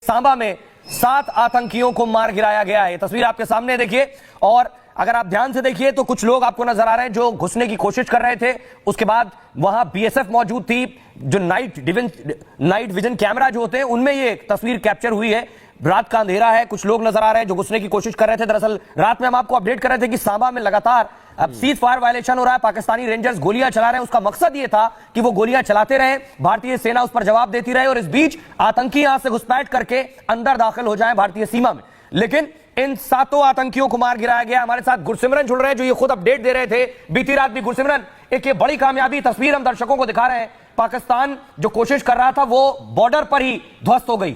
सांबा में 7 आतंकियों को मार गिराया गया है। तस्वीर आपके सामने देखिए, और अगर आप ध्यान से देखिए तो कुछ लोग आपको नजर आ रहे हैं जो घुसने की कोशिश कर रहे थे। उसके बाद वहां बीएसएफ मौजूद थी, जो नाइट विजन कैमरा जो होते हैं उनमें ये तस्वीर कैप्चर हुई है। रात का अंधेरा है, कुछ लोग नजर आ रहे हैं जो घुसने की कोशिश कर रहे थे। दरअसल रात में हम आपको अपडेट कर रहे थे कि सांबा में लगातार अब सीज फायर वायलेशन हो रहा है, पाकिस्तानी रेंजर्स गोलियां चला रहे हैं। उसका मकसद यह था कि वो गोलियां चलाते रहे, भारतीय सेना उस पर जवाब देती रहे और इस बीच आतंकी यहां से घुसपैठ करके अंदर दाखिल हो जाए भारतीय सीमा में। लेकिन इन 7 आतंकियों को मार गिराया गया। हमारे साथ गुरसिमरन जुड़ रहे हैं जो ये खुद अपडेट दे रहे थे बीती रात भी। गुरसिमरन, एक ये बड़ी कामयाबी तस्वीर हम दर्शकों को दिखा रहे हैं, पाकिस्तान जो कोशिश कर रहा था वो बॉर्डर पर ही ध्वस्त हो गई।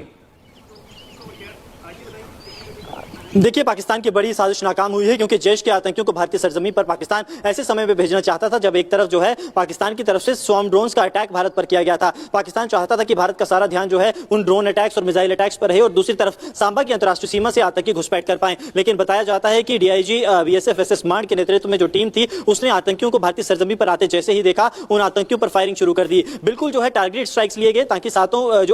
देखिए, पाकिस्तान की बड़ी साजिश नाकाम हुई है क्योंकि जैश के आतंकियों को भारतीय सरजमीन पर पाकिस्तान ऐसे समय में भेजना चाहता था जब एक तरफ जो है पाकिस्तान की तरफ से स्वॉर्म ड्रोन्स का अटैक भारत पर किया गया था। पाकिस्तान चाहता था कि भारत का सारा ध्यान जो है उन ड्रोन अटैक्स और मिसाइल अटैक्स पर रहे और दूसरी तरफ सांबा की अंतर्राष्ट्रीय सीमा से आतंकी घुसपैठ कर पाए। लेकिन बताया जाता है कि डीआईजी बीएसएफ एसएस मांड के नेतृत्व में जो टीम थी उसने आतंकियों को भारतीय सरजमीन पर आते जैसे ही देखा उन आतंकियों पर फायरिंग शुरू कर दी। बिल्कुल जो है टारगेट स्ट्राइक्स लिए गए ताकि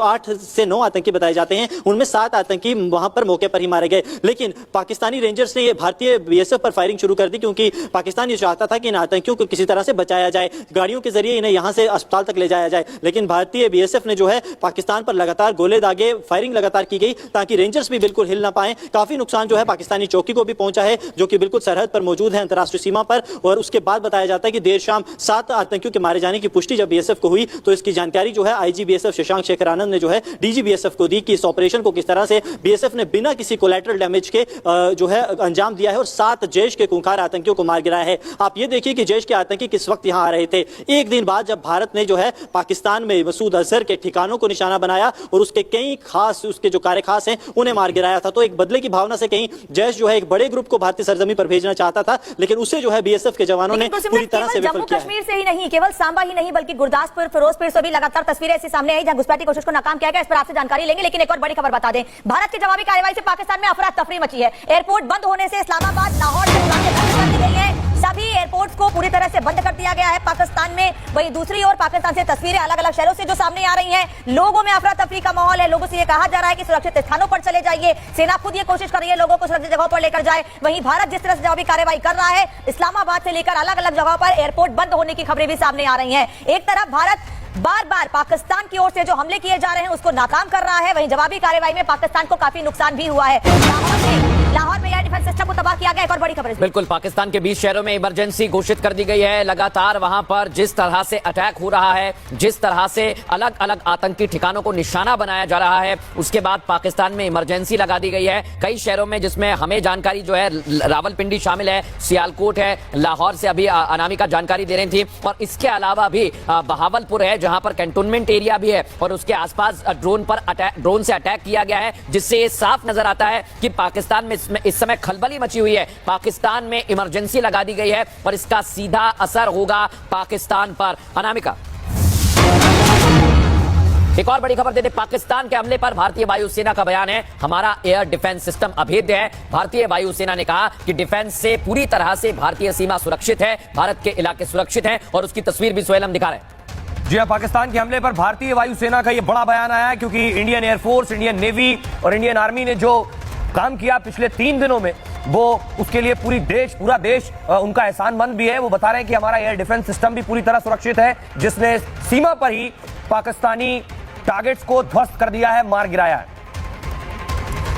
8 से 9 आतंकी बताए जाते हैं उनमें 7 आतंकी वहां पर मौके पर ही मारे गए। लेकिन पाकिस्तानी रेंजर्स ने भारतीय बीएसएफ पर फायरिंग शुरू कर दी क्योंकि पाकिस्तान ये चाहता था कि इन आतंकियों को किसी तरह से बचाया जाए, गाड़ियों के जरिए इन्हें यहां से अस्पताल तक ले जाया जाए। लेकिन भारतीय बीएसएफ ने जो है पाकिस्तान पर लगातार गोले दागे, फायरिंग लगातार की गई ताकि रेंजर्स भी बिल्कुल हिल ना पाए। काफी नुकसान जो है पाकिस्तानी चौकी को भी पहुंचा है जो कि बिल्कुल सरहद पर मौजूद है अंतर्राष्ट्रीय सीमा पर। और उसके बाद बताया जाता है कि देर शाम 7 आतंकियों के मारे जाने की पुष्टि जब बीएसएफ को हुई तो इसकी जानकारी जो है आईजी बीएसएफ शशांक शेखर आनंद ने जो है डीजी बीएसएफ को दी कि इस ऑपरेशन को किस तरह से बीएसएफ ने बिना किसी कोलैटरल डैमेज के जो है अंजाम दिया है और 7 जैश के खूंखार आतंकियों को मार गिराया है। आप ये देखिए कि जैश के आतंकी किस वक्त यहां आ रहे थे। एक दिन बाद जब भारत ने जो है पाकिस्तान में मसूद अजहर के ठिकानों को निशाना बनाया और उसके कई खास उसके जो कार्य खास हैं उन्हें मार गिराया था, तो एक बदले की भावना से कहीं जैश जो है एक बड़े ग्रुप को भारतीय सरजमीन पर भेजना चाहता था, लेकिन उसे जो है बीएसएफ के जवानों ने पूरी तरह से विफल किया। कश्मीर से ही नहीं, केवल सांबा ही नहीं बल्कि गुरदासपुर, फिरोजपुर से भी लगातार तस्वीरें ऐसी सामने आई जहां घुसपैठ की कोशिश को नाकाम किया गया। इस पर आपसे जानकारी लेंगे, लेकिन एक और बड़ी खबर बता दें, भारत की जवाबी कार्रवाई से पाकिस्तान में अफरा तफरी मची है। एयरपोर्ट बंद होने से इस्लामाबाद, लाहौर से उड़ानें बंद कर दी गई हैं। सभी एयरपोर्ट्स को पूरी तरह से बंद कर दिया गया है पाकिस्तान में। वहीं दूसरी ओर पाकिस्तान से तस्वीरें अलग अलग शहरों से जो सामने आ रही हैं, लोगों में अफरा तफरी का माहौल है। लोगों से ये कहा जा रहा है कि सुरक्षित स्थानों पर चले जाइए। सेना खुद ये कोशिश कर रही है लोगों को सुरक्षित जगहों पर लेकर जाए। वहीं भारत जिस तरह से जवाबी कार्रवाई कर रहा है, इस्लामाबाद से लेकर अलग अलग जगहों पर एयरपोर्ट बंद होने की खबरें भी सामने आ रही हैं। एक तरफ भारत बार बार पाकिस्तान की ओर से जो हमले किए जा रहे हैं उसको नाकाम कर रहा है, वहीं जवाबी कार्रवाई में पाकिस्तान को काफी नुकसान भी हुआ है। लाहौर में एयर डिफेंस सिस्टम को तबाह किया गया। एक और बड़ी खबर, बिल्कुल पाकिस्तान के 20 शहरों में इमरजेंसी घोषित कर दी गई है। लगातार वहां पर जिस तरह से अटैक हो रहा है, जिस तरह से अलग अलग आतंकी ठिकानों को निशाना बनाया जा रहा है, उसके बाद पाकिस्तान में इमरजेंसी लगा दी गई है कई शहरों में, जिसमें हमें जानकारी जो है रावलपिंडी शामिल है, सियालकोट है, लाहौर से अभी अनामिका जानकारी दे रही थी, और इसके अलावा भी बहावलपुर है जहां पर कैंटोनमेंट एरिया भी है और उसके आसपास ड्रोन से अटैक किया गया है, जिससे ये साफ नजर आता है कि पाकिस्तान में इस समय खलबली मची हुई है। पाकिस्तान में इमरजेंसी लगा दी गई है और इसका सीधा असर होगा पाकिस्तान पर। अनामिका, एक और बड़ी खबर देते, पाकिस्तान के हमले पर भारतीय वायुसेना का बयान है, हमारा एयर डिफेंस सिस्टम अभेद्य है। भारतीय वायुसेना ने कहा कि डिफेंस से पूरी तरह से भारतीय सीमा सुरक्षित है, भारत के इलाके सुरक्षित हैं, और उसकी तस्वीर भी सोहेल हम दिखा रहे हैं। जी हां, पाकिस्तान के हमले पर भारतीय वायुसेना का यह बड़ा बयान आया है क्योंकि इंडियन एयरफोर्स, इंडियन नेवी और इंडियन आर्मी ने जो काम किया पिछले 3 दिनों में, वो उसके लिए पूरा देश उनका एहसानमंद भी है। वो बता रहे हैं कि हमारा एयर डिफेंस सिस्टम भी पूरी तरह सुरक्षित है, जिसने सीमा पर ही पाकिस्तानी टारगेट्स को ध्वस्त कर दिया है, मार गिराया है।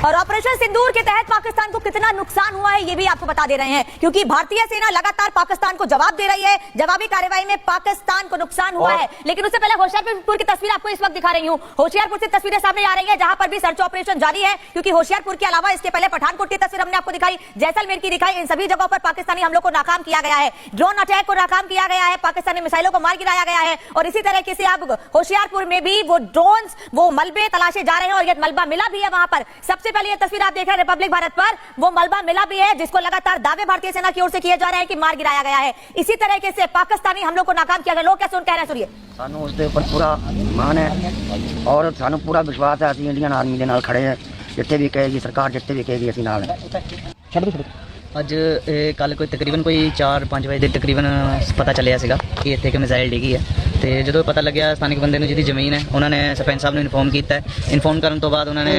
और ऑपरेशन सिंदूर के तहत पाकिस्तान को कितना नुकसान हुआ है ये भी आपको बता दे रहे हैं, क्योंकि भारतीय सेना लगातार पाकिस्तान को जवाब दे रही है। जवाबी कार्रवाई में पाकिस्तान को नुकसान हुआ है। लेकिन उससे पहले होशियारपुर की तस्वीर आपको इस वक्त दिखा रही हूं। होशियारपुर से तस्वीरें सामने आ रही है जहां पर भी सर्च ऑपरेशन जारी है, क्योंकि होशियारपुर के अलावा इसके पहले पठानकोट की तस्वीर हमने आपको दिखाई, जैसलमेर की दिखाई, इन सभी जगहों पर पाकिस्तानी हमलों को नाकाम किया गया है। ड्रोन अटैक को नाकाम किया गया है, पाकिस्तानी मिसाइलों को मार गिराया गया है। और इसी तरीके से अब होशियारपुर में भी वो ड्रोन, वो मलबे तलाशे जा रहे हैं और ये मलबा मिला भी है वहां पर। सबसे पहले ये तस्वीर आप देख रिपब्लिक भारत पर, वो मलबा मिला भी है जिसको लगातार दावे भारतीय सेना की ओर से किए जा रहे हैं कि मार गिराया गया है। इसी तरीके से पाकिस्तानी हमलों को नाकाम किया गया। लोग कैसे कह रहे हैं, सुनिए। सानू उसके ऊपर पूरा मान है और सानू पूरा विश्वास है, असं इंडियन आर्मी के नाल खड़े हैं, जितने भी कहेगी सरकार, जितने भी कहेगी असं नाल है। ਅੱਜ ਕੱਲ ਕੋਈ ਤਕਰੀਬਨ ਕੋਈ 4-5 ਵਜੇ ਦੇ ਤਕਰੀਬਨ ਪਤਾ ਚੱਲਿਆ ਸੀਗਾ ਕਿ ਇੱਥੇ ਇੱਕ ਮਿਜ਼ਾਈਲ ਡਿੱਗੀ ਹੈ, ਤੇ ਜਦੋਂ ਪਤਾ ਲੱਗਿਆ ਸਥਾਨਕ ਬੰਦੇ ਨੂੰ ਜਿਹਦੀ ਜ਼ਮੀਨ ਹੈ ਉਹਨਾਂ ਨੇ ਸਰਪੰਚ ਸਾਹਿਬ ਨੂੰ ਇਨਫੋਰਮ ਕੀਤਾ। ਇਨਫੋਰਮ ਕਰਨ ਤੋਂ ਬਾਅਦ ਉਹਨਾਂ ਨੇ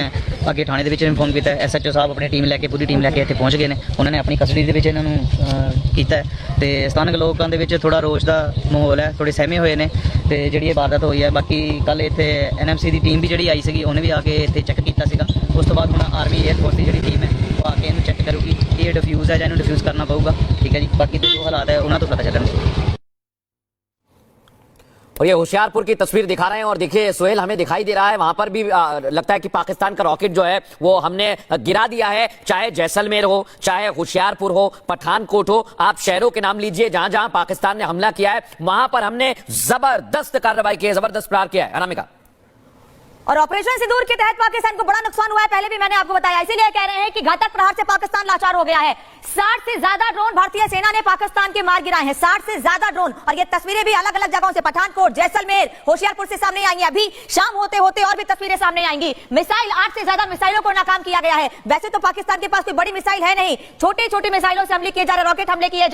ਅੱਗੇ ਥਾਣੇ ਦੇ ਵਿੱਚ ਇਨਫੋਰਮ ਕੀਤਾ ਐਸਐਚਓ ਸਾਹਿਬ ਆਪਣੀ ਟੀਮ ਲੈ ਕੇ ਪੂਰੀ ਟੀਮ ਲੈ ਕੇ ਇੱਥੇ ਪਹੁੰਚ ਗਏ ਨੇ ਉਹਨਾਂ ਨੇ ਆਪਣੀ ਕਸਟਡੀ ਦੇ ਵਿੱਚ ਇਹਨਾਂ ਨੂੰ ਕੀਤਾ ਤੇ ਸਥਾਨਕ ਲੋਕਾਂ ਦੇ ਵਿੱਚ ਥੋੜਾ ਰੋਸ਼ ਦਾ ਮਾਹੌਲ ਹੈ ਥੋੜੇ ਸਹਿਮੇ ਹੋਏ ਨੇ ਤੇ ਜਿਹੜੀ ਇਹ ਵਾਰਦਾਤ ਹੋਈ ਹੈ ਬਾਕੀ ਕੱਲ ਇੱਥੇ ਐਨਐਮਸੀ ਦੀ ਟੀਮ ਵੀ ਜਿਹੜੀ ਆਈ ਸੀਗੀ ਉਹਨੇ ਵੀ ਆ ਕੇ ਇੱਥੇ ਚੈੱਕ ਕੀਤਾ ਸੀਗਾ ਉਸ ਤੋਂ ਬਾਅਦ ਹੁਣ ਆਰਮੀ 에ਅਰਫੋਰਸ ਦੀ ਜਿਹੜੀ ਟੀਮ ਹੈ ਉਹ ਆ ਕੇ ਇਹਨੂੰ ਚੈੱਕ ਕਰੂਗੀ ਕਿ ਇਹ ਡਿਫਿਊਜ਼ ਹੈ ਜਾਂ ਇਹਨੂੰ ਡਿਫਿਊਜ਼ ਕਰਨਾ ਪਊਗਾ ਠੀਕ ਹੈ ਜੀ ਬਾਕੀ ਤੇ ਜੋ ਹਾਲਾਤ ਹੈ ਉਹਨਾਂ ਤੋਂ ਪਤਾ ਚੱਲਣਗੇ और ये होशियारपुर की तस्वीर दिखा रहे हैं और देखिए सोहेल हमें दिखाई दे रहा है वहां पर भी लगता है कि पाकिस्तान का रॉकेट जो है वो हमने गिरा दिया है चाहे जैसलमेर हो चाहे होशियारपुर हो पठानकोट हो आप शहरों के नाम लीजिए जहां जहां पाकिस्तान ने हमला किया है वहां पर हमने जबरदस्त कार्रवाई की है जबरदस्त प्रहार किया है अनामिका और ऑपरेशन सिंदूर के तहत पाकिस्तान को बड़ा नुकसान हुआ है पहले भी मैंने आपको बताया इसीलिए कह रहे हैं कि घातक प्रहार से पाकिस्तान लाचार हो गया है 60 से ज्यादा ड्रोन भारतीय सेना ने पाकिस्तान के मार गिराए हैं 60 से ज्यादा ड्रोन और ये तस्वीरें भी अलग अलग जगहों से पठानकोट जैसलमेर होशियारपुर से सामने आई हैं अभी शाम होते होते और भी तस्वीरें सामने आएंगी मिसाइल 8 से ज्यादा मिसाइलों को नाकाम किया गया है वैसे तो पाकिस्तान के पास कोई बड़ी मिसाइल है नहीं छोटे छोटे मिसाइलों से हमले किए जा रहे रॉकेट हमले किए जा